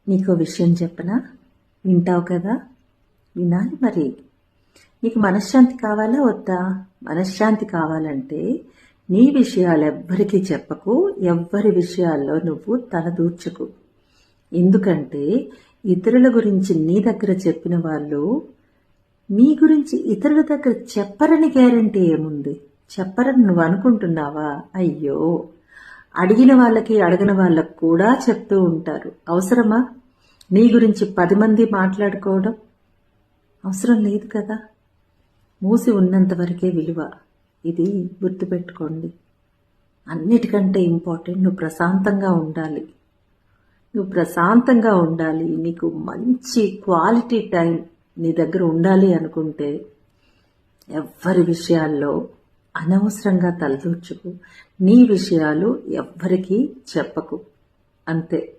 నీకో విషయం చెప్పనా? వింటావు కదా? వినాలి మరి. నీకు మనశ్శాంతి కావాలా వద్దా? మనశ్శాంతి కావాలంటే నీ విషయాలు ఎవ్వరికీ చెప్పకు, ఎవ్వరి విషయాల్లో నువ్వు తలదూర్చకు. ఎందుకంటే ఇతరుల గురించి నీ దగ్గర చెప్పిన వాళ్ళు నీ గురించి ఇతరుల దగ్గర చెప్పరని గ్యారంటీ ఏముంది? చెప్పరని నువ్వు అనుకుంటున్నావా? అయ్యో, అడిగిన వాళ్ళకి అడగని వాళ్ళకు కూడా చెప్తూ ఉంటారు. అవసరమా నీ గురించి 10 మంది మాట్లాడుకోవడం? అవసరం లేదు కదా. మూసి ఉన్నంత వరకే విలువ. ఇది గుర్తుపెట్టుకోండి. అన్నిటికంటే ఇంపార్టెంట్ నువ్వు ప్రశాంతంగా ఉండాలి. నీకు మంచి క్వాలిటీ టైం నీ దగ్గర ఉండాలి అనుకుంటే ఎవ్వరి విషయాల్లో అనవసరంగా తలదూర్చుకు. నీ విషయాలు ఎవ్వరికీ చెప్పకు. అంతే.